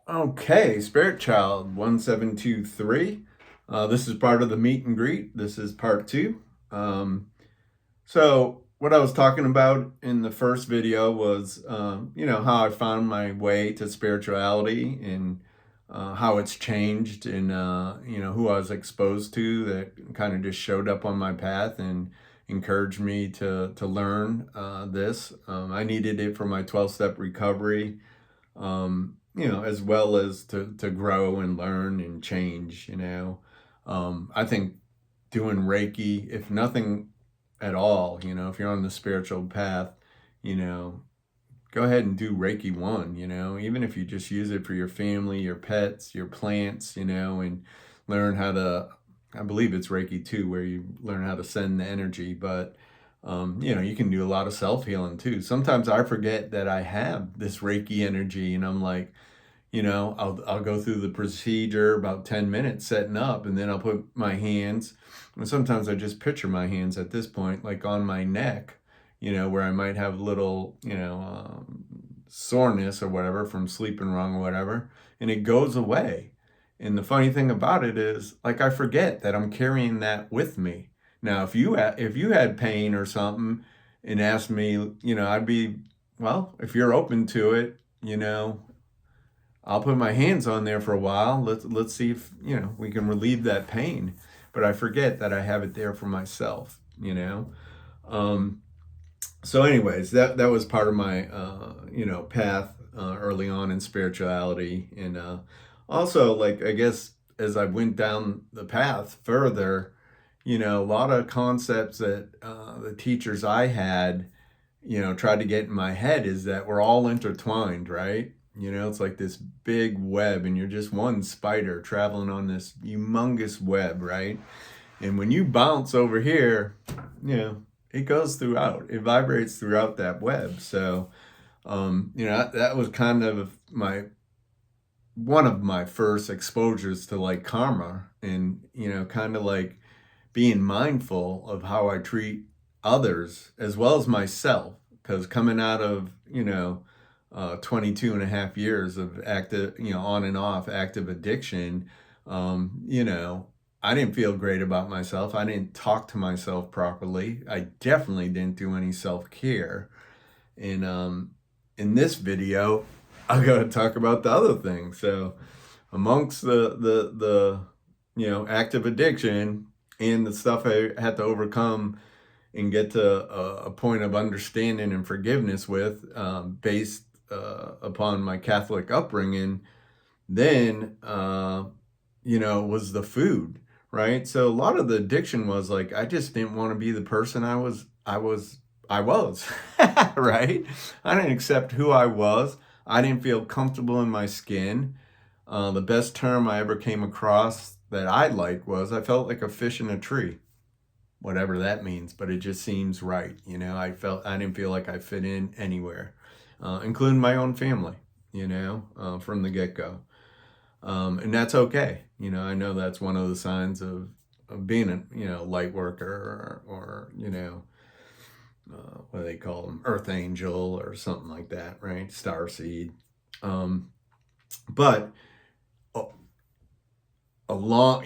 Okay, Spiritchild1723. This is part of the meet and greet. This is part two. So what I was talking about in the first video was, how I found my way to spirituality and how it's changed and, who I was exposed to that kind of just showed up on my path and encouraged me to learn this. I needed it for my 12-step recovery, as well as to grow and learn and change. I think doing Reiki, if nothing at all, if you're on the spiritual path, you know, go ahead and do Reiki 1, even if you just use it for your family, your pets, your plants, and learn how to, I believe it's Reiki 2 where you learn how to send the energy, but you can do a lot of self-healing too. Sometimes I forget that I have this Reiki energy and I'm like, I'll go through the procedure about 10 minutes setting up, and then I'll put my hands, and sometimes I just picture my hands at this point, like on my neck, where I might have a little, soreness or whatever from sleeping wrong or whatever, and it goes away. And the funny thing about it is, like, I forget that I'm carrying that with me. Now, if you had pain or something and asked me, I'd be, well, if you're open to it, I'll put my hands on there for a while. Let's see if we can relieve that pain. But I forget that I have it there for myself. Um, so, anyways, that was part of my path early on in spirituality, and also, like, I guess as I went down the path further, a lot of concepts that the teachers I had tried to get in my head is that we're all intertwined, right? It's like this big web, and you're just one spider traveling on this humongous web, right? And when you bounce over here, it goes throughout, it vibrates throughout that web. So, that was kind of one of my first exposures to like karma and, kind of like being mindful of how I treat others as well as myself. Because coming out of, 22 and a half years of active, on and off active addiction, I didn't feel great about myself. I didn't talk to myself properly. I definitely didn't do any self-care. And in this video, I'm going to talk about the other thing. So amongst the active addiction and the stuff I had to overcome and get to a point of understanding and forgiveness with, based upon my Catholic upbringing, then, was the food, right? So a lot of the addiction was like, I just didn't want to be the person I was, right? I didn't accept who I was. I didn't feel comfortable in my skin. The best term I ever came across that I liked was I felt like a fish in a tree, whatever that means, but it just seems right. I didn't feel like I fit in anywhere, including my own family, from the get-go. And that's okay. I know that's one of the signs of being a light worker or what do they call them? Earth angel or something like that, right? Star seed. But along,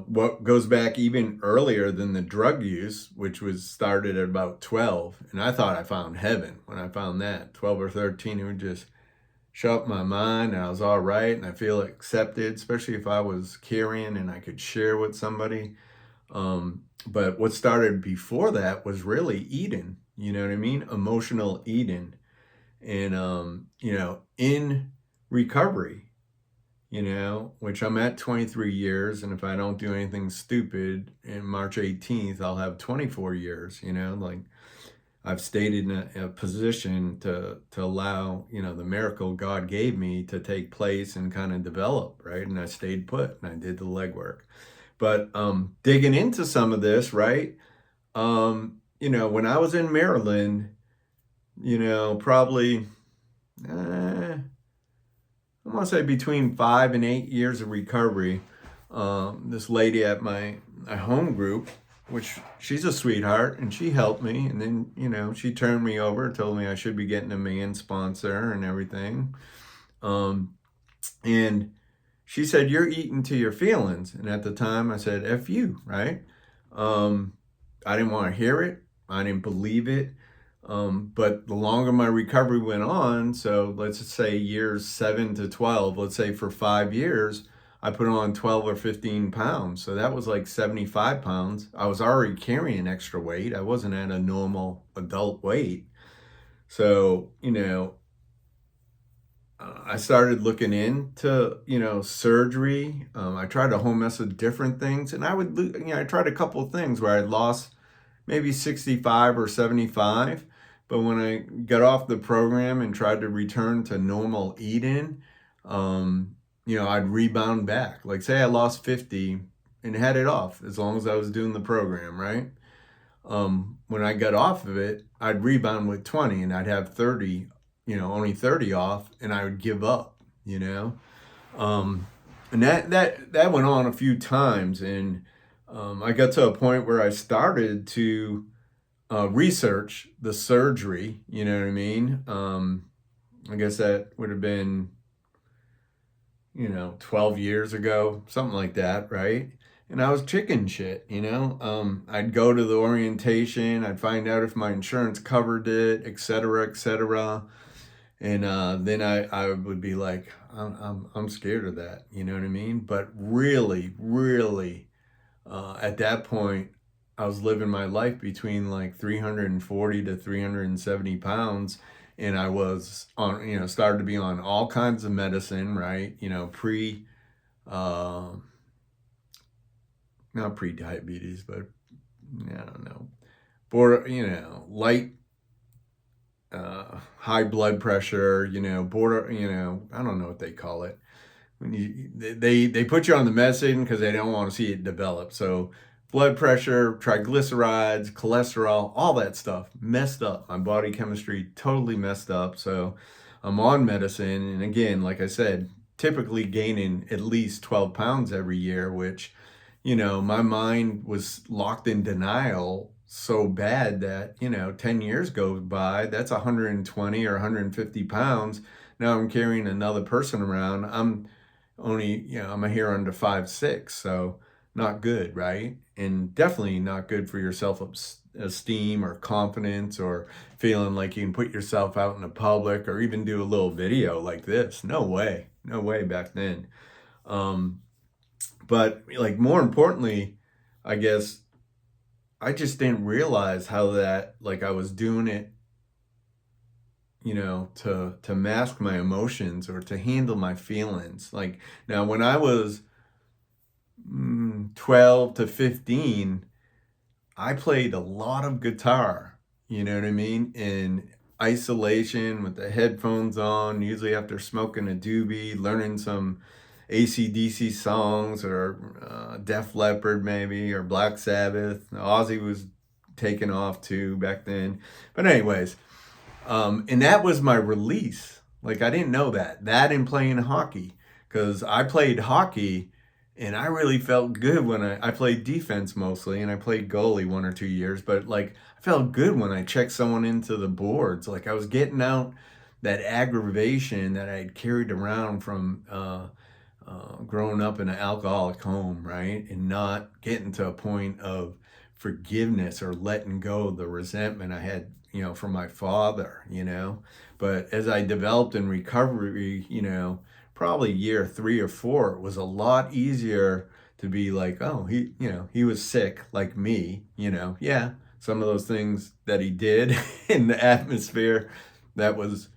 what goes back even earlier than the drug use, which was started at about 12. And I thought I found heaven when I found that 12 or 13, it would just show up my mind and I was all right. And I feel accepted, especially if I was carrying and I could share with somebody. But what started before that was really eating, you know what I mean? Emotional eating. And, in recovery, which I'm at 23 years. And if I don't do anything stupid in March 18th, I'll have 24 years, like I've stayed in a position to allow, the miracle God gave me to take place and kind of develop, right? And I stayed put and I did the legwork. But digging into some of this, right? When I was in Maryland, probably, I want to say between 5 and 8 years of recovery, this lady at my home group, which she's a sweetheart, and she helped me. And then, she turned me over, told me I should be getting a man sponsor and everything. And she said, "You're eating to your feelings." And at the time I said, "F you," right? Um, I didn't want to hear it. I didn't believe it. But the longer my recovery went on, so let's just say years 7 to 12, let's say for 5 years, I put on 12 or 15 pounds. So that was like 75 pounds. I was already carrying extra weight. I wasn't at a normal adult weight. So, I started looking into, surgery. I tried a whole mess of different things, and I tried a couple of things where I lost maybe 65 or 75. But when I got off the program and tried to return to normal eating, I'd rebound back. Like, say I lost 50 and had it off as long as I was doing the program, right? When I got off of it, I'd rebound with 20 and I'd have 30, only 30 off, and I would give up, you know? Um, and that went on a few times. And I got to a point where I started to research the surgery, you know what I mean? I guess that would have been, 12 years ago, something like that, right? And I was chicken shit. I'd go to the orientation, I'd find out if my insurance covered it, et cetera, et cetera. And then I would be like, I'm scared of that, you know what I mean? But really, really, at that point, I was living my life between like 340 to 370 pounds. And I was on, started to be on all kinds of medicine, right? Uh, not pre-diabetes, but I don't know, border, light, high blood pressure, border, I don't know what they call it. When they put you on the medicine because they don't want to see it develop. So blood pressure, triglycerides, cholesterol, all that stuff messed up. My body chemistry totally messed up. So I'm on medicine, and again, like I said, typically gaining at least 12 pounds every year, which, my mind was locked in denial so bad that, 10 years goes by, that's 120 or 150 pounds. Now I'm carrying another person around. I'm a hair under 5'6", so not good, right? And definitely not good for your self-esteem or confidence, or feeling like you can put yourself out in the public or even do a little video like this. No way. No way back then. Um, but like, more importantly, I guess I just didn't realize how that, like, I was doing it, to mask my emotions or to handle my feelings. Like, now when I was 12 to 15, I played a lot of guitar, you know what I mean? In isolation with the headphones on, usually after smoking a doobie, learning some AC/DC songs, or Def Leppard maybe, or Black Sabbath. Ozzy was taking off too back then. But anyways, and that was my release. Like, I didn't know that in playing hockey, because I played hockey and I really felt good when I played defense mostly, and I played goalie 1 or 2 years, but like, I felt good when I checked someone into the boards. Like, I was getting out that aggravation that I had carried around from growing up in an alcoholic home, right? And not getting to a point of forgiveness or letting go of the resentment I had, from my father. But as I developed in recovery, probably year 3 or 4, it was a lot easier to be like, oh, he was sick like me. Yeah, some of those things that he did in the atmosphere that was,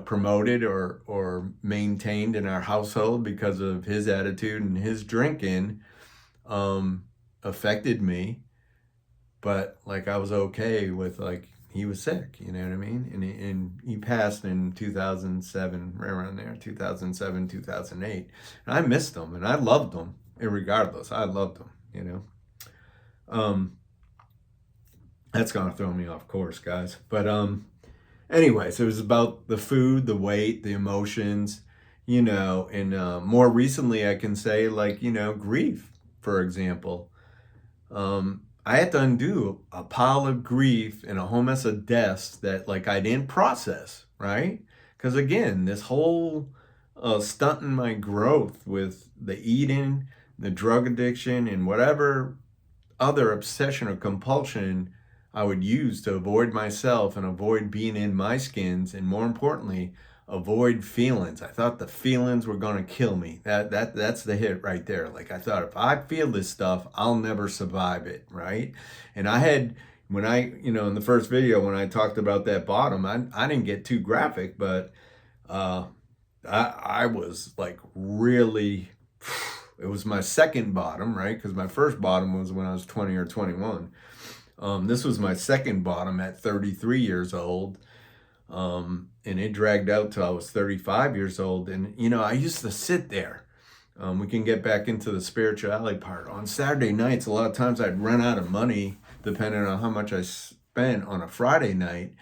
promoted or maintained in our household because of his attitude and his drinking, affected me. But like, I was okay with, like, he was sick, you know what I mean? And he passed in 2007, right around there, 2007, 2008. And I missed him and I loved him, regardless. I loved him. Um, that's gonna throw me off course, guys. But anyways, it was about the food, the weight, the emotions, and more recently, I can say, like, grief, for example. I had to undo a pile of grief and a whole mess of deaths that, like, I didn't process, right? Because again, this whole stunting my growth with the eating, the drug addiction, and whatever other obsession or compulsion I would use to avoid myself and avoid being in my skins, and more importantly, avoid feelings. I thought the feelings were gonna kill me. That's the hit right there. Like I thought if I feel this stuff, I'll never survive it, right? And I had when I, in the first video when I talked about that bottom, I didn't get too graphic, but uh I was like really, it was my second bottom, right? Because my first bottom was when I was 20 or 21. This was my second bottom at 33 years old. And it dragged out till I was 35 years old. And, I used to sit there. We can get back into the spirituality part. On Saturday nights, a lot of times I'd run out of money depending on how much I spent on a Friday night.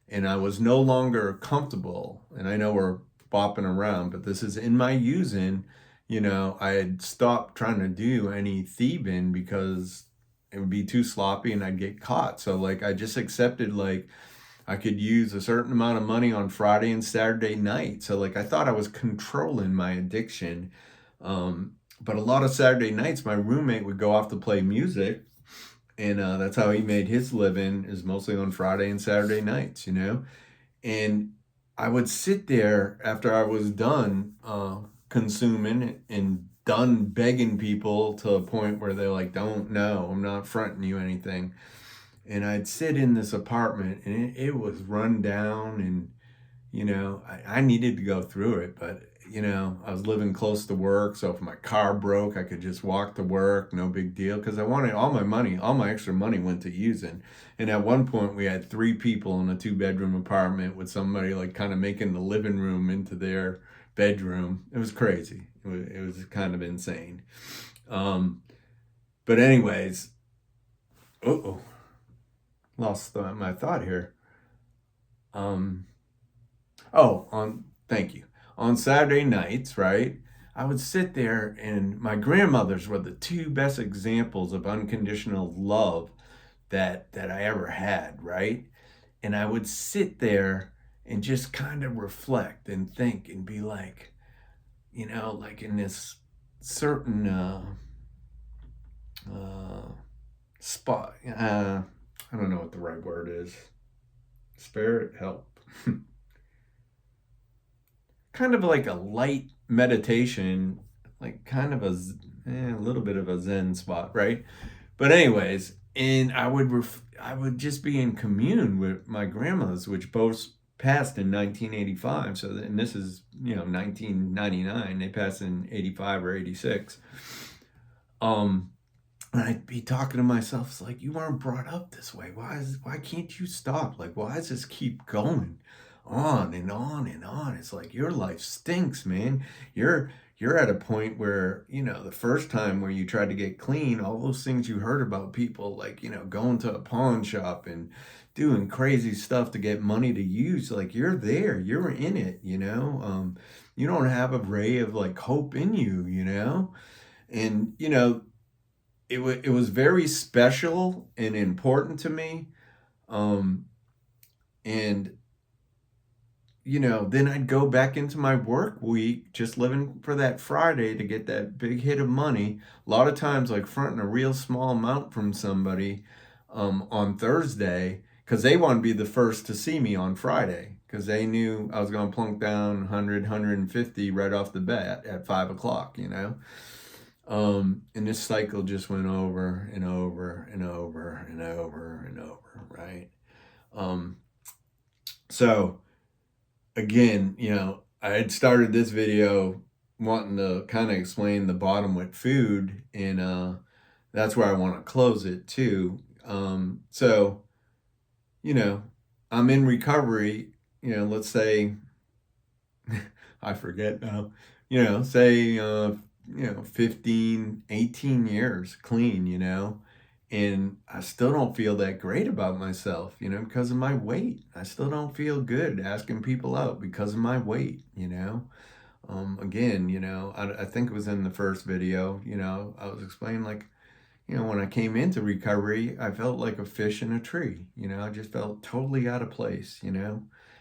And I was no longer comfortable. And I know we're bopping around, but this is in my using. I had stopped trying to do any thieving because it would be too sloppy and I'd get caught. So like I just accepted like I could use a certain amount of money on Friday and Saturday night. So like I thought I was controlling my addiction. But a lot of Saturday nights my roommate would go off to play music, and that's how he made his living, is mostly on Friday and Saturday nights, and I would sit there after I was done consuming and done begging people to a point where they're like, don't know, I'm not fronting you anything. And I'd sit in this apartment and it was run down, and, I needed to go through it, but, I was living close to work. So if my car broke, I could just walk to work, no big deal. Cause I wanted all my money, all my extra money went to using. And at one point we had 3 people in a 2-bedroom apartment with somebody like kind of making the living room into their bedroom. It was crazy. It was kind of insane. But anyways, lost my thought here. Thank you. On Saturday nights, right? I would sit there, and my grandmothers were the 2 best examples of unconditional love that I ever had, right? And I would sit there and just kind of reflect and think and be like, like in this certain spot. I don't know what the right word is. Spirit help. Kind of like a light meditation, like kind of a little bit of a Zen spot, right? But anyways, and I would just be in commune with my grandmas, which both passed in 1985. So, and this is 1999. They passed in 85 or 86. And I'd be talking to myself, it's like, you weren't brought up this way. Why can't you stop? Like, why does this keep going on and on and on? It's like your life stinks, man. You're at a point where, the first time where you tried to get clean, all those things you heard about people, like, going to a pawn shop and doing crazy stuff to get money to use, like you're there, you're in it, you don't have a ray of like hope in you, and it was very special and important to me. And, then I'd go back into my work week, just living for that Friday to get that big hit of money. A lot of times, like fronting a real small amount from somebody on Thursday, because they want to be the first to see me on Friday, because they knew I was going to plunk down 100, 150 right off the bat at 5 o'clock, and this cycle just went over and over and over and over and over, right? So again, I had started this video wanting to kind of explain the bottom with food, and that's where I want to close it too. So, I'm in recovery, let's say, I forget now, say, 15, 18 years clean, and I still don't feel that great about myself, because of my weight. I still don't feel good asking people out because of my weight, Again, I think it was in the first video, I was explaining like, when I came into recovery, I felt like a fish in a tree, I just felt totally out of place,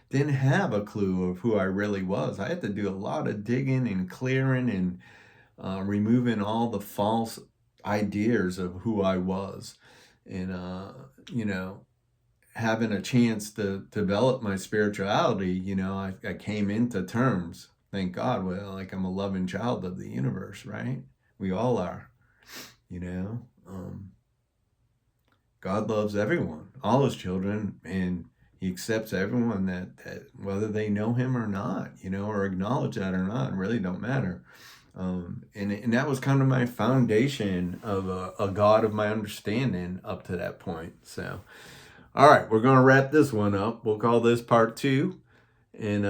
didn't have a clue of who I really was. I had to do a lot of digging and clearing and removing all the false ideas of who I was. And, you know, having a chance to develop my spirituality, you know, I came into terms, thank God, well, like I'm a loving child of the universe, right? We all are, you know. God loves everyone, all his children, and he accepts everyone that whether they know him or not, you know, or acknowledge that or not, really don't matter. And that was kind of my foundation of a God of my understanding up to that point. So, all right, we're going to wrap this one up. We'll call this part 2. And,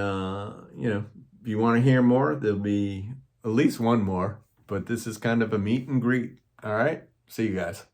you know, if you want to hear more, there'll be at least one more. But this is kind of a meet and greet. All right, see you guys.